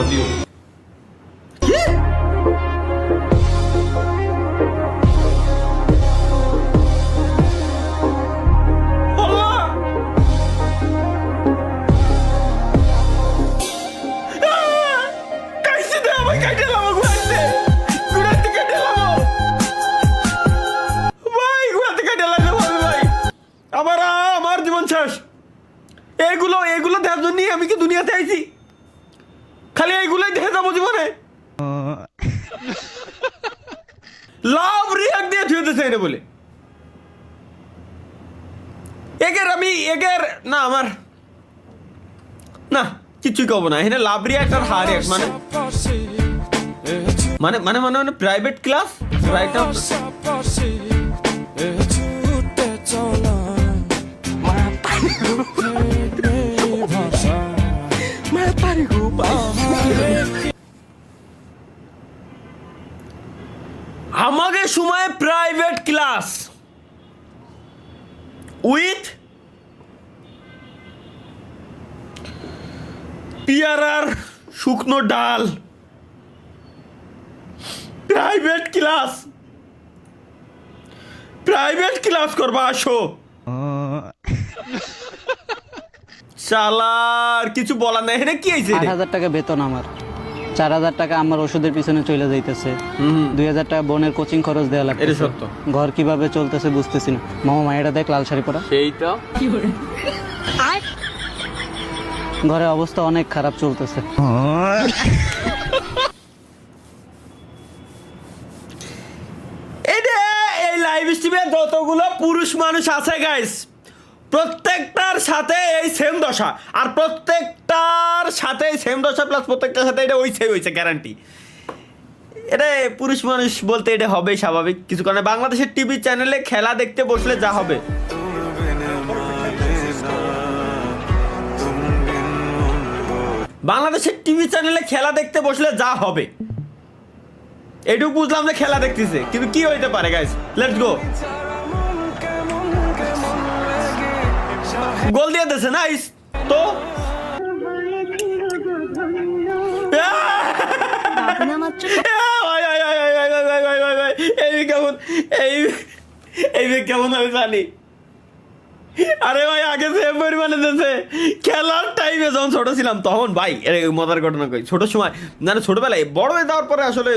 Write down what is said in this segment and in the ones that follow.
Love you. আমার জীবন শেষ। এগুলো দেখার জন্যই আমি কি দুনিয়াতে আইছি? খালি এইগুলোই দেখে যাবো জীবনে? লাভ রিয়াক্ট দিয়ে থুয়ে দিছে এটা বলে না আমার না কিছুই কব না। এখানে লাভ রিয়াক্ট আর হার রিয়াক্ট মানে মানে মানে মানে প্রাইভেট ক্লাস রাইট আপ। আমাদের সময় প্রাইভেট ক্লাস উইথ পিয়ারার শুকনো ডাল। প্রাইভেট ক্লাস করবা আসো। শালার কিছু বলার নাই। এখানে কি হয়েছে? 8,000 টাকা বেতন আমার, 4,000 টাকা আমার ওষুধের পিছনে চলে যাইতেছে, 2,000 টাকা বোনের কোচিং খরচ দেওয়া লাগছে। এটা সত্য। ঘর কিভাবে চলতেছে বুঝতেছি না। মামা মায়েরা দেখ লাল শাড়ি পরা। সেই তো ঘরে অবস্থা অনেক খারাপ চলতেছে। এই লাইভ স্ট্রিমে যতগুলো পুরুষ মানুষ আছে গাইস, প্রত্যেকটার সাথে এই সেম দশা, আর প্রত্যেকটার সাথে সেম দশা প্লাস প্রত্যেকটার সাথে এটা হইছে গ্যারান্টি। এটা পুরুষ মানুষ বলতে এটা হবেই স্বাভাবিক কিছু কারণে। বাংলাদেশের টিভি চ্যানেলে খেলা দেখতে বসলে যা হবে, বাংলাদেশের টিভি চ্যানেলে খেলা দেখতে বসলে যা হবে এটুকু বুঝলাম যে খেলা দেখতেছে, কিন্তু কি হইতে পারে গাইস? Let's go. গোল দিয়ে দিয়েছে, নাইস। তো কেমন আমি জানি। আরে ভাই আগে সেম পরিমাণে দিয়েছে। খেলার টাইমে যখন ছোট ছিলাম তখন ভাই মজার ঘটনা কই, ছোট সময় না ছোটবেলায়, বড় হয়ে যাওয়ার পরে আসলে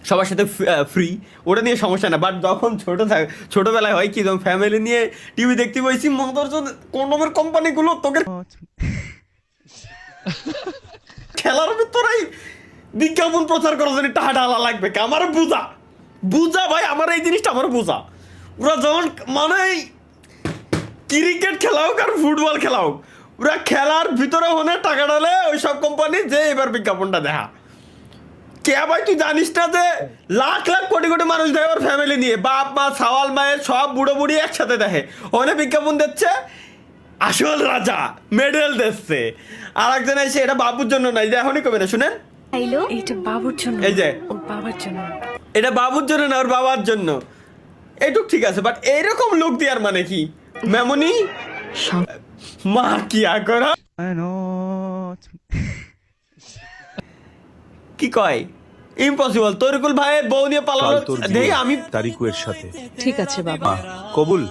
সবার সাথে ফ্রি, ওটা নিয়ে সমস্যা না। বাট যখন ছোটবেলায় হয় কি, যখন ফ্যামিলি নিয়ে টিভি দেখতে বসি, মজার জন্য কন্ডমের কোম্পানিগুলো তোকে খেলার ভিতরেই বিজ্ঞাপন প্রচার করার জন্য টাকা ঢালা লাগবে। আমার বুঝা ভাই, আমার এই জিনিসটা আমার বুঝা। ওরা যখন মানে ক্রিকেট খেলা হোক আর ফুটবল খেলা হোক, ওরা খেলার ভিতরে হনে টাকা ঢালে ওই সব কোম্পানি যে এবার বিজ্ঞাপনটা দেখা। কে ভাই তুই জানিস না যে লাখ লাখ কোটি কোটি মানুষ দেখে ওর ফ্যামিলি নিয়ে, বাপ মা সাওয়াল মায়ের সব বুড়ো বুড়ি একসাথে দেখে, ওখানে বিজ্ঞাপন দিচ্ছে আসল রাজা মেডেল দিচ্ছে। আর একজন এসে এটা বাবুর জন্য নাই, যে এখনই কবে না শুনেন, এটা বাবুর জন্য, এই যে ওর বাবার জন্য, এটা বাবুর জন্য না ওর বাবার জন্য। এইটুক ঠিক আছে, বাট এইরকম লোক দেওয়ার মানে কি? মেমনি মা কি করা কি কয় ইম্পসিবল। তরিকুল ভাইয়ের বউ নিয়ে পালালো দেই আমি তারিকুয়ের সাথে। ঠিক আছে বাবা, কবুল।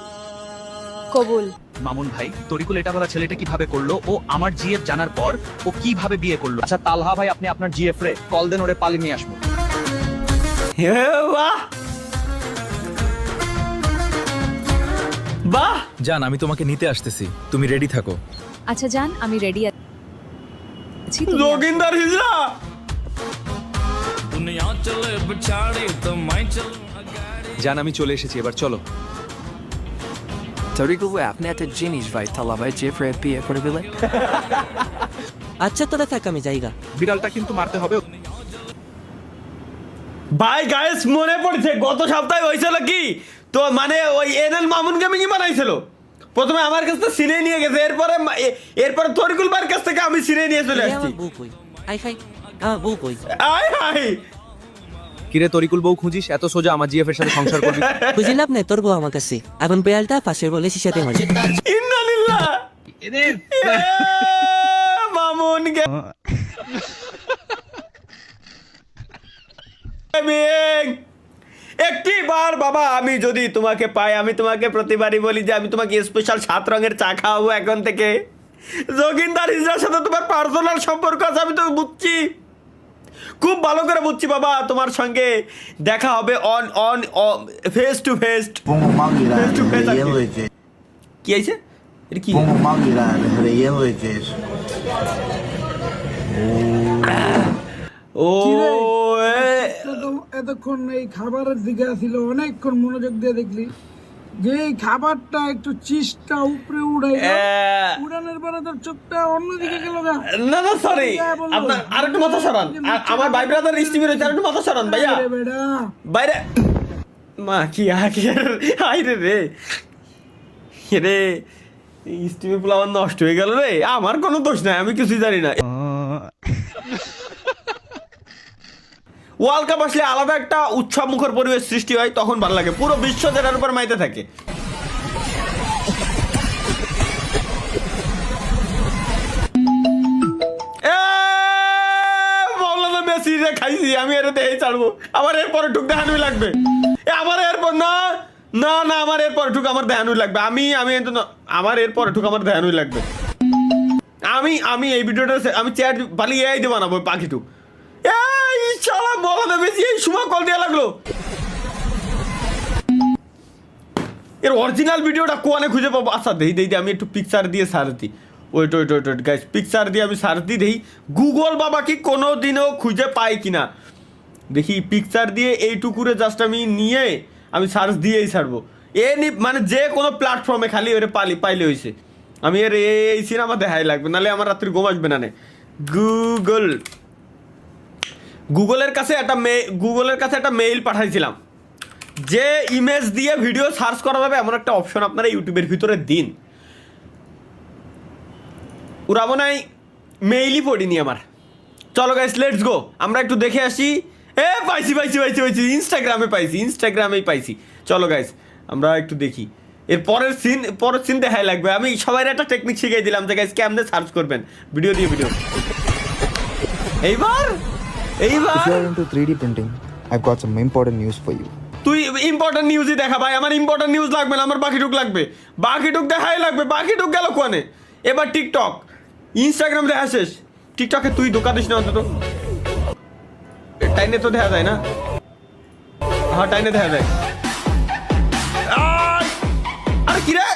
কবুল। মামুন ভাই, তরিকুল এটা বলা ছেলেটা কিভাবে করলো? ও আমার জিএফ জানার পর ও কিভাবে বিয়ে করলো? আচ্ছা তালহা ভাই, আপনি আপনার জিএফ রে কল দেন, ওরে পালি নিয়ে আসবো। বাহ বাহ। জান, আমি তোমাকে নিতে আসতেছি, তুমি রেডি থাকো। আচ্ছা জান, আমি রেডি আছি। যোগিন্দর হিজরা জান, আমি চলে এসেছি, এবার চলো। তরিকুল ভাই, আপনি একটা জিনিস ভাই, তালা ভাই যে ফ্রে বিয়ে করে দিলে। আচ্ছা তোরা থাক, আমি জায়গা। বিড়ালটা কিন্তু মারতে হবে। ভাই গাইস মনে পড়ছে গত সপ্তাহে হয়েছিল কি, তো মানে ওই এনএল মামুন গেমিং বানাইছিল। প্রথমে আমার কাছ থেকে সিনে নিয়ে গেছে, এরপরে তরিকুল ভাইয়ের কাছ থেকে আমি সিনে নিয়ে চলে আসছি। বউ কই? আই খাই, আমার বউ কই? আয় হাই কিরে তরিকুল, বউ খুঁজিস? এত সোজা আমার জিএফ এর সাথে সংসার করবি? বুঝলাম না, তোর বউ আমার কাছে, এখন বেড়ালটা পাশের বলে শিশাতে মাঝে। ইন্নালিল্লাহ মামুন একটি বার বাবা আমি যদি তোমাকে পাই, আমি তোমাকে প্রতিবারই বলি যে আমি তোমাকে স্পেশাল 7 রঙের চা খাওয়াবো এখন থেকে। যোগিন্দার হিজড়ার সাথে তোমার পার্সোনাল সম্পর্ক আছে, আমি তো বুঝছি, খুব ভালো করে বুঝছি বাবা। তোমার সঙ্গে দেখা হবে on face to face. Pongo mal virado, de hielo de queso. কি আছে এটা কি? Pongo mal virado, de hielo de queso. ও এতক্ষণ এই খাবারের দিকে ছিল, অনেকক্ষণ মনোযোগ দিয়ে দেখলি যে এই খাবারটা একটু চিজটা উপরে উড়াই উড়ানোর পরে তোর চোখটা অন্যদিকে গেল না। না না সরি, আপনার আরেকটু মাথা সরান। আমার ভাই ব্রাদার স্টিভের হচ্ছে, আরেকটু মাথা সরান ভাইয়া বেটা বাইরে। মা কি আইরে রে রে, স্টিভের পুরো আমার নষ্ট হয়ে গেল রে। আমার কোনো দোষ নাই, আমি কিছুই জানি না। ওয়ার্ল্ড কাপ আসলে আলাদা একটা উৎসব মুখর পরিবেশ সৃষ্টি হয়, তখন ভালো লাগে। পুরো বিশ্ব যেটার উপর মাইতে থাকে। মৌলানা মেসি রে খাইছি আমি, এর দেহে ছাড়বো। আমার এরপরে ঢুক দেখানোই লাগবে। আমার এরপর না না না, আমার এরপরে ঢুক আমার দেখানোই লাগবে। আমার এরপরে ঢুক আমার দেখানোই লাগবে। আমি এই ভিডিওটা আমি চ্যাট পালিয়ে এই দিয়ে বানাবো পাখিটুক। এই শালা মৌলানা মেসি এই সময় কল দেওয়া লাগলো। এর অরিজিনাল ভিডিওটা কোয়ানে খুঁজে পাবো? আচ্ছা দেই আমি একটু পিকচার দিয়ে সার্চ দিই। ওয়েট গাইস, পিকচার দিয়ে আমি সার্চ দিই, দেখি গুগল বাবা কি কোনো দিনও খুঁজে পাই কিনা। দেখি পিকচার দিয়ে এইটুকুরে জাস্ট আমি নিয়ে আমি সার্চ দিয়েই ছাড়বো। মানে যে কোনো প্ল্যাটফর্মে খালি ওরে পাইলে হয়েছে। আমি এর এই সিনেমা দেখাই লাগবে, নাহলে আমার রাত্রি ঘুম আসবে না। গুগলের কাছে একটা মেইল পাঠাইছিলাম যে ইমেজ দিয়ে ভিডিও সার্চ করা যাবে এমন একটা অপশন আপনারা ইউটিউবের ভিতরে দিন। ওরা মনে হয় মেইলই পড়িনি আমার। চলো গাইস লেটস গো, আমরা একটু দেখে আসি। পাইছি ইনস্টাগ্রামেই পাইছি। চলো গাইস আমরা একটু দেখি। এর পরের সিন দেখাই লাগবে। আমি সবাই একটা টেকনিক শিখিয়ে দিলাম যে গাইস কেমনে সার্চ করবেন ভিডিও। এইবার If you are into 3D printing, I've got some important news for you. তুই ইম্পর্টেন্ট নিউজই দেখা ভাই। আমার ইম্পর্টেন্ট নিউজ লাগবে না, আমার বাকিটুক লাগবে। বাকিটুক দেখাই লাগবে। বাকিটুক গেল কোনে? এবার টিকটক, ইনস্টাগ্রাম দেখা শেষ। টিকটকে তুই ধোকা দিস না অন্তত। টাইনে তো দেখা যায় না? হ্যাঁ টাইনে দেখা যায়। আরে কি রে?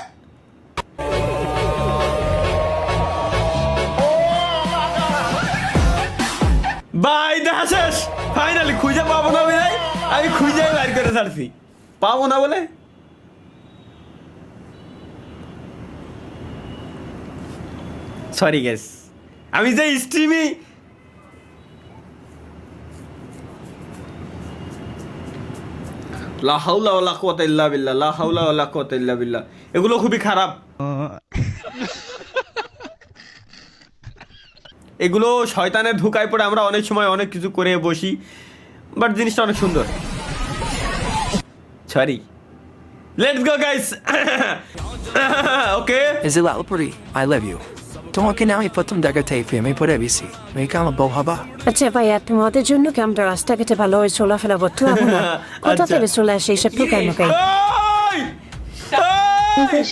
ভাই দেখা শেষ ফাইনালি। খুঁজে পাবো না ভাই, আমি খুঁজে বাইর করে ছাড়ছি। পাবো না বলে সরি গেস। আমি যে স্ট্রিমে লা হাওলা ওয়ালা কুওয়াতা ইল্লা বিল্লাহ, লা হাওলা ওয়ালা কুওয়াতা ইল্লা বিল্লাহ, এগুলো খুবই খারাপ। এগুলো শয়তানের ধোঁকায় পড়ে আমরা অনেক সময় অনেক কিছু করে বসি, বাট জিনিসটা অনেক সুন্দর। Sorry, let's go guys. Okay Zila Alpuri, I love you. তোমাকে না আমি প্রথম দেখাতেই প্রেমে পড়ে গেছি। তুমি কি আমার বউ হবা? আচ্ছা ভাইয়া, তোমাদের জন্য কি আমরা রাস্তাঘাটে ভালো হয়ে চলাফেরা করতে পারবো না? কোথা থেকে চলে আসে এইসব টুকাই মুকাই?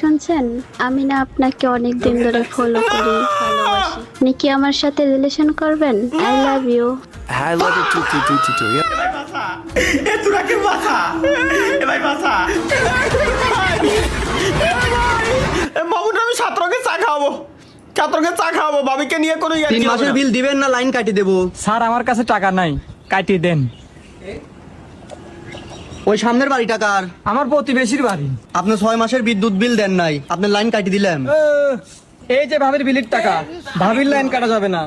শুনছেন, আমি না আপনাকে অনেক দিন ধরে ফলো করি, ভালোবাসি। আপনি কি আমার সাথে রিলেশন করবেন? I love you. I love you too. Mamun আমি ছাত্রকে চা খাওয়াবো। ভাবিকে নিয়ে কোনো 3 মাসের বিল দিবেন না লাইন কাটি দেবো? স্যার আমার কাছে টাকা নাই, কাটিয়ে দেন। ওই সামনের বাড়ি টাকার আমার প্রতিবেশীর বাড়ি। আপনি 6 মাসের বিদ্যুৎ বিল দেন নাই, আপনি লাইন কাটি দিলেন। এই যে ভাবির বিলের টাকা, ভাবির লাইন কাটা যাবে না।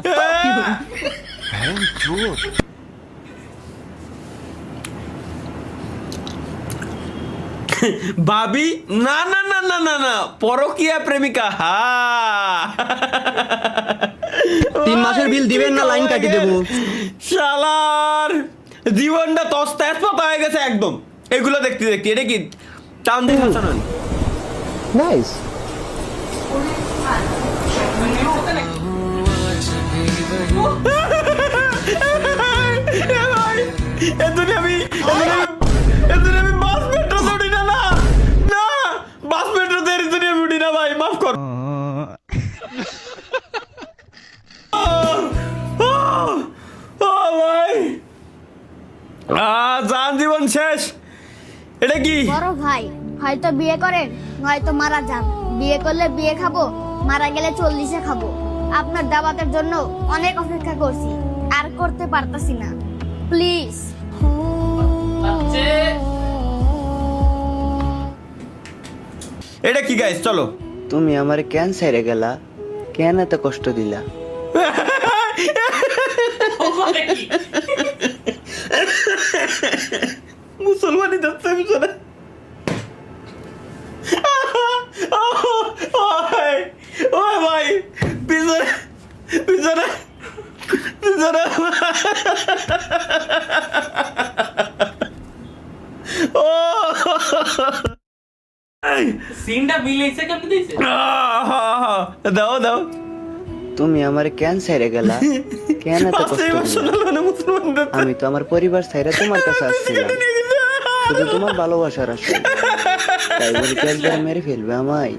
ভাবি না না না না না না, পরকীয়া প্রেমিকা। 3 মাসের বিল দিবেন না লাইন কাটি দেবো? শালার জীবনটা তছনছ হয়ে গেছে একদম এগুলো দেখতে। এটা কি টাউন দিয়ে হাসানো? Nice. এ দুনিয়া আমি কি বড় ভাই হয়তো বিয়ে করেন নয়তো মারা যান, বিয়ে করলে বিয়ে খাবো, মারা গেলে 40-এ খাবো। আপনার দাওয়াতের জন্য অনেক অপেক্ষা করছি, আর করতে পারতাছি না, প্লিজ। এটা কি গাইস, চলো। তুমি আমার কেন ছেড়ে গেলা, কেন এত কষ্ট দিলা? মুসলমানি যাচ্ছে পিছনে। ওই ভাই পিছনে পিছনে পিছনে। ও সিনটা মিলেছে কেমনে দিছে? দাও দাও। তুমি আমার কেন ছেড়ে গেলা, কেন এত কষ্ট দিলা? আমি তো আমার পরিবার ছেড়ে তোমার কাছে আসছিলাম শুধু তোমার ভালোবাসার আশায়। তাই বলে কি একবার মেরে ফেলবে আমায়?